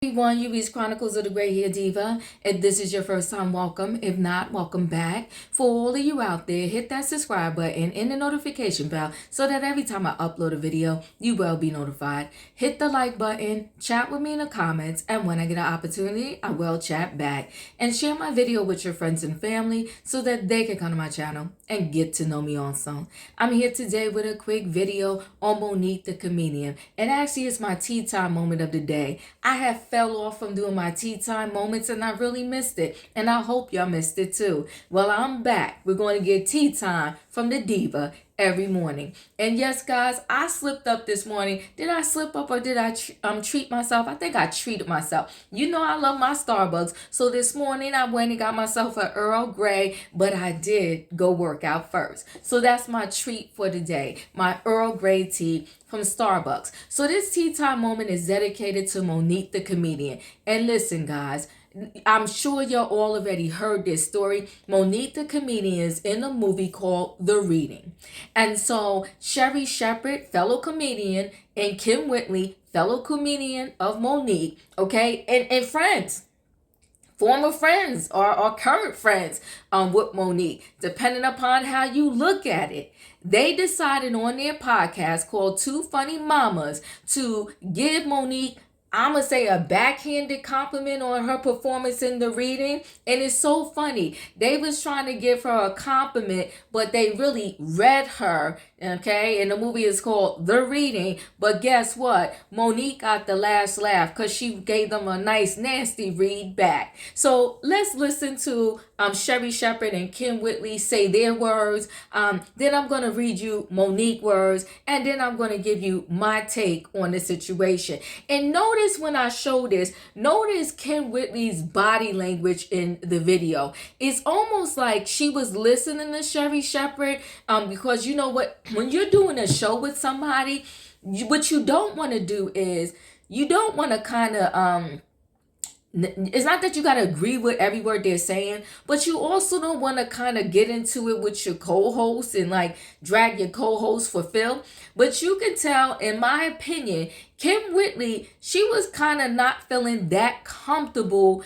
Everyone, you reach Chronicles of the Gray Hair Diva. If this is your first time, welcome. If not, welcome back. For all of you out there, hit that subscribe button and the notification bell so that every time I upload a video, you will be notified. Hit the like button, chat with me in the comments, and when I get an opportunity, I will chat back. And share my video with your friends and family so that they can come to my channel and get to know me also. I'm here today with a quick video on Monique the comedian. And actually, it's my tea time moment of the day. I have fell off from doing my tea time moments and I really missed it. And I hope y'all missed it too. Well, I'm back. We're going to get tea time from the diva every morning. And yes, guys, I slipped up this morning. Did I slip up or did I treat myself? I think I treated myself. You know I love my Starbucks. So this morning I went and got myself an Earl Grey, but I did go work out first. So that's my treat for the day. My Earl Grey tea from Starbucks. So this tea time moment is dedicated to Monique the comedian. And listen, guys, I'm sure y'all all already heard this story. Monique the comedian is in a movie called The Reading. And so Sherri Shepherd, fellow comedian, and Kim Whitley, fellow comedian of Monique, okay, and friends. Former friends or current friends with Monique, depending upon how you look at it. They decided on their podcast called Two Funny Mamas to give Monique, I'm going to say, a backhanded compliment on her performance in The Reading. And it's so funny. They was trying to give her a compliment, but they really read her, okay? And the movie is called The Reading. But guess what? Monique got the last laugh because she gave them a nice, nasty read back. So let's listen to Sherri Shepherd and Kim Whitley say their words. Then I'm going to read you Monique words. And then I'm going to give you my take on the situation. And notice when I show this, notice Kim Whitley's body language in the video. It's almost like she was listening to Sherri Shepherd because you know what? When you're doing a show with somebody, what you don't want to do is you don't want to kind of it's not that you got to agree with every word they're saying, but you also don't want to kind of get into it with your co-host and like drag your co-host for Phil. But you can tell, in my opinion, Kim Whitley, she was kind of not feeling that comfortable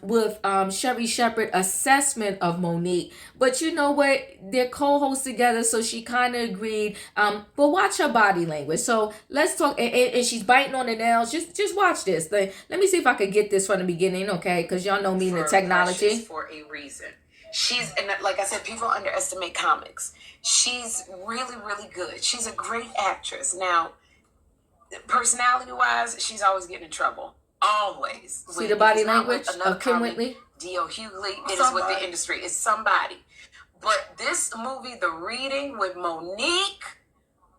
with Sherri Shepherd assessment of Monique. But you know what? They're co-hosts together, so she kind of agreed. But watch her body language. So let's talk. And she's biting on the nails. Just watch this. Let me see if I could get this from the beginning, okay? Because y'all know me in the technology. For a reason. She's, and like I said, people underestimate comics. She's really, really good. She's a great actress. Now, personality-wise, she's always getting in trouble. Always. See the body language of Kim Whitley? D.O. Hughley. It is with the industry. It's somebody. But this movie, The Reading with Monique,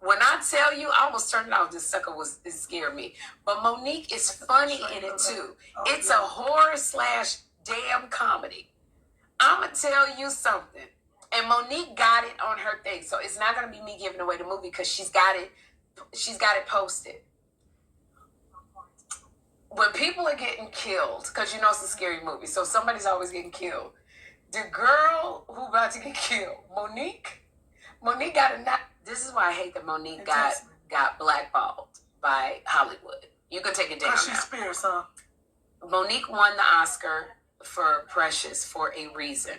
when I tell you, I almost turned it off. This sucker it scared me. But Monique is funny in it too. It's a horror / damn comedy. I'm going to tell you something. And Monique got it on her thing. So it's not going to be me giving away the movie because she's got it posted. When people are getting killed, because you know it's a scary movie, so somebody's always getting killed. The girl who about to get killed, Monique got a knock. This is why I hate that Monique got blackballed by Hollywood. You can take it down. She's Spears, huh? Monique won the Oscar for Precious for a reason.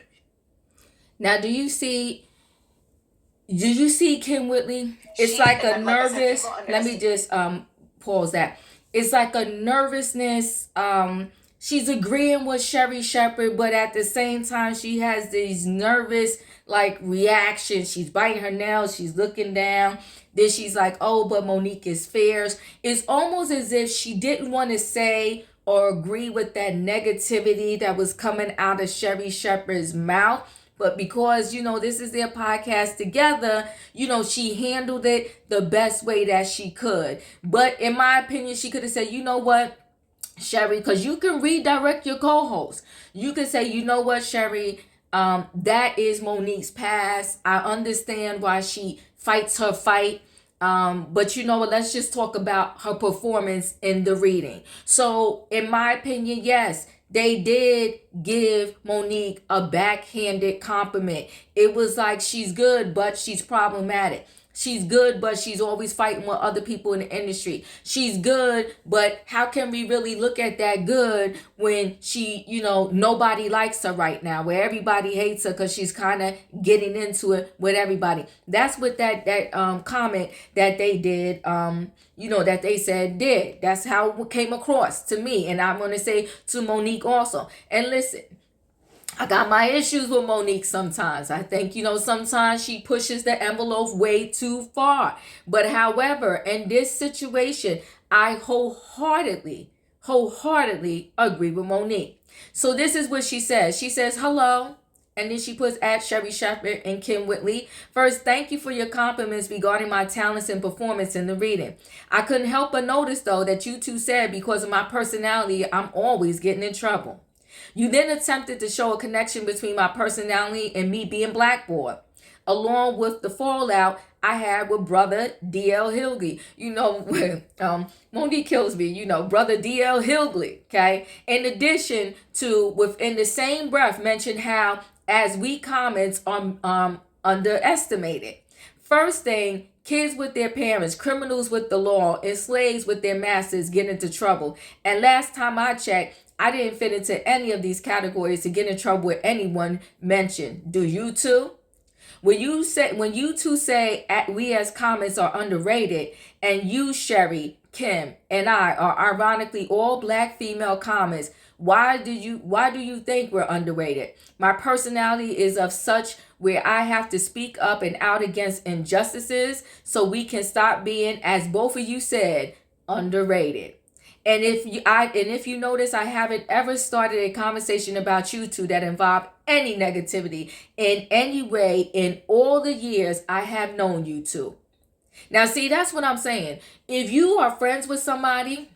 Now, do you see Kim Whitley? It's like a nervous. Let me just pause that. It's like a nervousness. She's agreeing with Sherri Shepherd, but at the same time, she has these nervous like reactions. She's biting her nails. She's looking down. Then she's like, "Oh, but Monique is fierce." It's almost as if she didn't want to say or agree with that negativity that was coming out of Sherri Shepherd's mouth. But because, you know, this is their podcast together, you know, she handled it the best way that she could. But in my opinion, she could have said, you know what, Sherri, because you can redirect your co-host. You can say, you know what, Sherri, that is Monique's past. I understand why she fights her fight. But you know what, let's just talk about her performance in The Reading. So in my opinion, yes, they did give Monique a backhanded compliment. It was like she's good, but she's problematic. She's good, but she's always fighting with other people in the industry. She's good, but how can we really look at that good when she, nobody likes her right now, where everybody hates her because she's kind of getting into it with everybody. That's what that comment that they did, that they said did. That's how it came across to me. And I'm going to say to Monique also. And listen, I got my issues with Monique sometimes. I think, sometimes she pushes the envelope way too far. But however, in this situation, I wholeheartedly agree with Monique. So this is what she says. She says, hello. And then she puts at Sherri Shepherd and Kim Whitley. First, thank you for your compliments regarding my talents and performance in the reading. I couldn't help but notice, though, that you two said because of my personality, I'm always getting in trouble. You then attempted to show a connection between my personality and me being blackboard, along with the fallout I had with brother D.L. Hillgley. Monique kills me, brother D.L. Hillgley, okay? In addition to, within the same breath, mention how, as we comments are underestimated. First thing, kids with their parents, criminals with the law, and slaves with their masters get into trouble. And last time I checked, I didn't fit into any of these categories to get in trouble with anyone mentioned. Do you too? When you two say we as comments are underrated, and you, Sherri, Kim, and I are ironically all black female comments, why do you think we're underrated? My personality is of such where I have to speak up and out against injustices so we can stop being, as both of you said, underrated. And if you notice, I haven't ever started a conversation about you two that involved any negativity in any way in all the years I have known you two. Now, see, that's what I'm saying. If you are friends with somebody,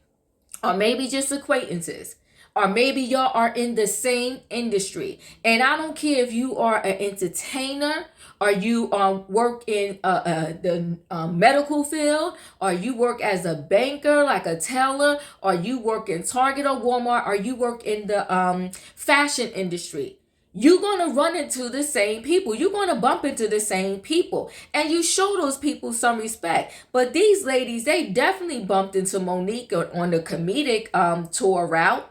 or maybe just acquaintances, or maybe y'all are in the same industry, and I don't care if you are an entertainer, or you work in the medical field, or you work as a banker, like a teller, or you work in Target or Walmart, or you work in the fashion industry. You're going to run into the same people. You're going to bump into the same people. And you show those people some respect. But these ladies, they definitely bumped into Monique on the comedic tour route.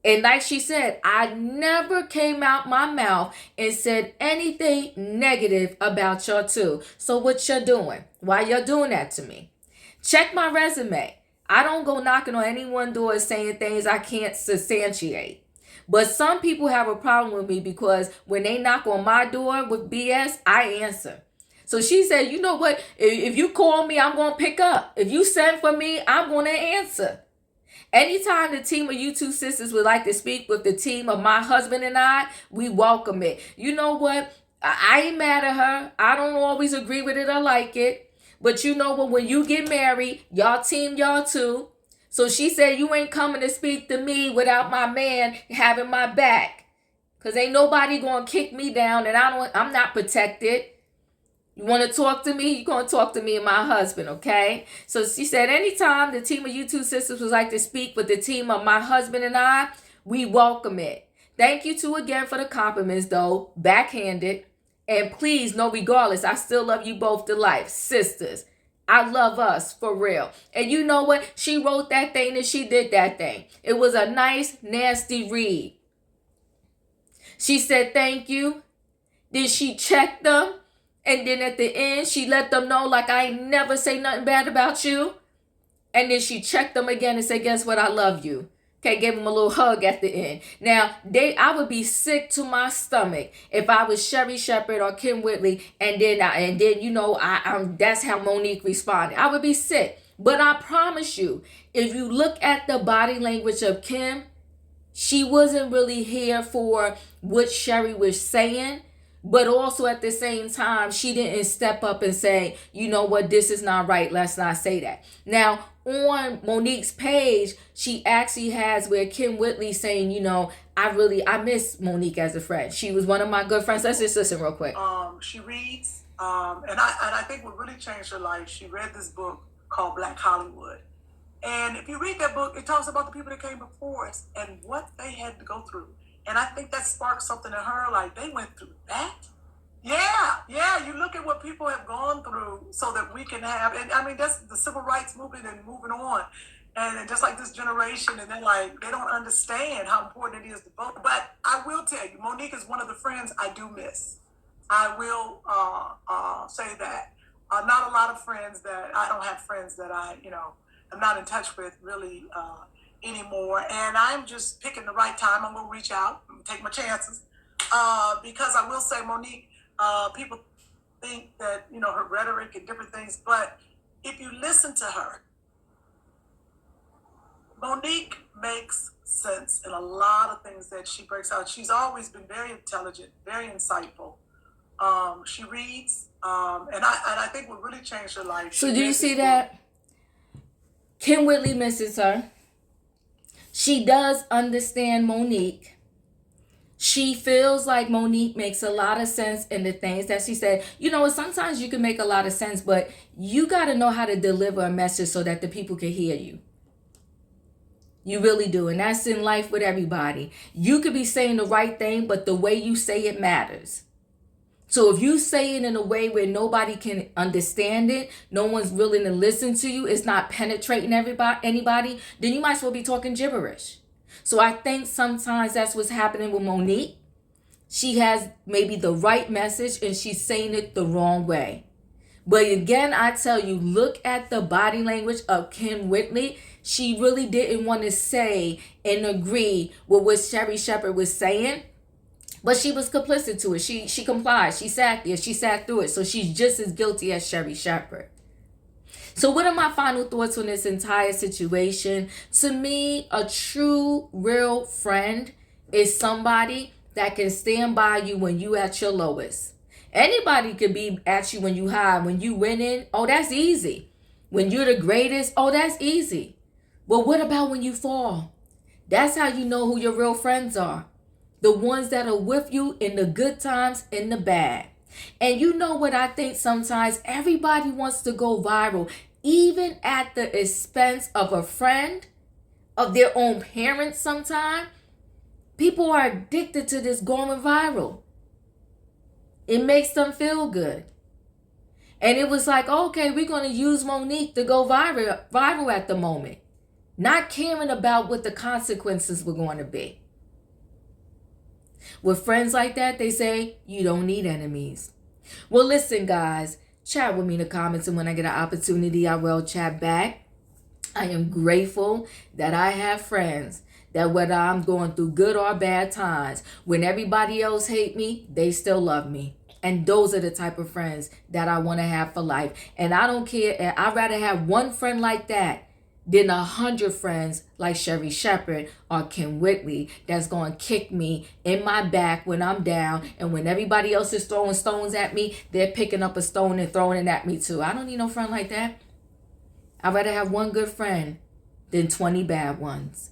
And like she said, I never came out my mouth and said anything negative about y'all too. So what y'all doing? Why y'all doing that to me? Check my resume. I don't go knocking on anyone's door saying things I can't substantiate. But some people have a problem with me because when they knock on my door with BS, I answer. So she said, you know what? If you call me, I'm going to pick up. If you send for me, I'm going to answer. Anytime the team of you two sisters would like to speak with the team of my husband and I, we welcome it. You know what? I ain't mad at her. I don't always agree with it or like it. But you know what? When you get married, y'all team y'all too. So she said, you ain't coming to speak to me without my man having my back. Because ain't nobody going to kick me down and I'm not protected. You want to talk to me? You're going to talk to me and my husband, okay? So she said, anytime the team of you two sisters would like to speak with the team of my husband and I, we welcome it. Thank you two again for the compliments, though. Backhanded. And please, no regardless, I still love you both to life. Sisters. I love us, for real. And you know what? She wrote that thing and she did that thing. It was a nice, nasty read. She said thank you. Then she checked them. And then at the end, she let them know, like, I ain't never say nothing bad about you. And then she checked them again and said, guess what? I love you. Okay, gave them a little hug at the end. Now, I would be sick to my stomach if I was Sherri Shepherd or Kim Whitley, and then that's how Monique responded. I would be sick. But I promise you, if you look at the body language of Kim, she wasn't really here for what Sherri was saying. But also at the same time, she didn't step up and say, you know what, this is not right. Let's not say that. Now, on Monique's page, she actually has where Kim Whitley saying, I miss Monique as a friend. She was one of my good friends. Let's just listen real quick. She reads, and I think what really changed her life, she read this book called Black Hollywood. And if you read that book, it talks about the people that came before us and what they had to go through. And I think that sparked something in her, like they went through that. Yeah. You look at what people have gone through so that we can have, and I mean, that's the civil rights movement and moving on. And just like this generation, and they're like, they don't understand how important it is to vote. But I will tell you, Monique is one of the friends I do miss. I will say that. Not a lot of friends that I don't have friends that I'm not in touch with really anymore. And I'm just picking the right time. I'm gonna reach out and take my chances because I will say, Monique, people think that her rhetoric and different things, but if you listen to her, Monique makes sense in a lot of things that she breaks out. She's always been very intelligent, very insightful. She reads, and I think what really changed her life. So do you see that? Kim Whitley misses her. She does understand Monique. She feels like Monique makes a lot of sense in the things that she said. Sometimes you can make a lot of sense, but you got to know how to deliver a message so that the people can hear you. You really do. And that's in life with everybody. You could be saying the right thing, but the way you say it matters. So if you say it in a way where nobody can understand it, no one's willing to listen to you, it's not penetrating anybody, then you might as well be talking gibberish. So I think sometimes that's what's happening with Monique. She has maybe the right message and she's saying it the wrong way. But again, I tell you, look at the body language of Kim Whitley. She really didn't want to say and agree with what Sherri Shepherd was saying. But she was complicit to it. She complied. She sat there. She sat through it. So she's just as guilty as Sherri Shepherd. So what are my final thoughts on this entire situation? To me, a true, real friend is somebody that can stand by you when you at your lowest. Anybody could be at you when you high. When you winning, oh, that's easy. When you're the greatest, oh, that's easy. But what about when you fall? That's how you know who your real friends are. The ones that are with you in the good times and the bad. And you know what I think sometimes? Everybody wants to go viral, even at the expense of a friend, of their own parents sometimes. People are addicted to this going viral. It makes them feel good. And it was like, okay, we're going to use Monique to go viral at the moment. Not caring about what the consequences were going to be. With friends like that, they say, you don't need enemies. Well, listen, guys, chat with me in the comments, and when I get an opportunity, I will chat back. I am grateful that I have friends that whether I'm going through good or bad times, when everybody else hate me, they still love me. And those are the type of friends that I want to have for life. And I don't care. I'd rather have one friend like that than 100 friends like Sherri Shepherd or Kim Whitley that's going to kick me in my back when I'm down. And when everybody else is throwing stones at me, they're picking up a stone and throwing it at me too. I don't need no friend like that. I'd rather have one good friend than 20 bad ones.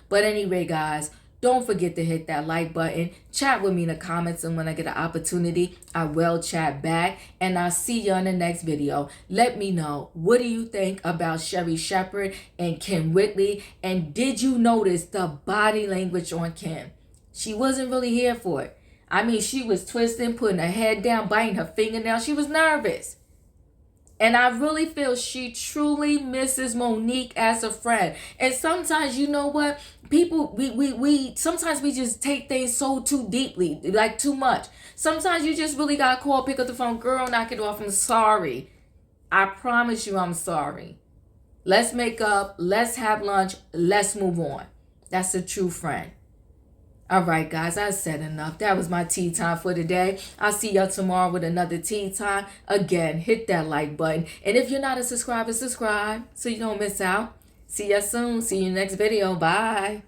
But anyway, guys, don't forget to hit that like button. Chat with me in the comments, and when I get an opportunity, I will chat back. And I'll see you on the next video. Let me know, what do you think about Sherri Shepherd and Kim Whitley? And did you notice the body language on Kim? She wasn't really here for it. I mean, she was twisting, putting her head down, biting her fingernail. She was nervous. And I really feel she truly misses Monique as a friend. And sometimes, you know what? People, sometimes we just take things so too deeply, like too much. Sometimes you just really got to call, pick up the phone. Girl, knock it off. I'm sorry. I promise you I'm sorry. Let's make up. Let's have lunch. Let's move on. That's a true friend. All right, guys, I said enough. That was my tea time for today. I'll see y'all tomorrow with another tea time. Again, hit that like button. And if you're not a subscriber, subscribe so you don't miss out. See ya soon. See you next video. Bye.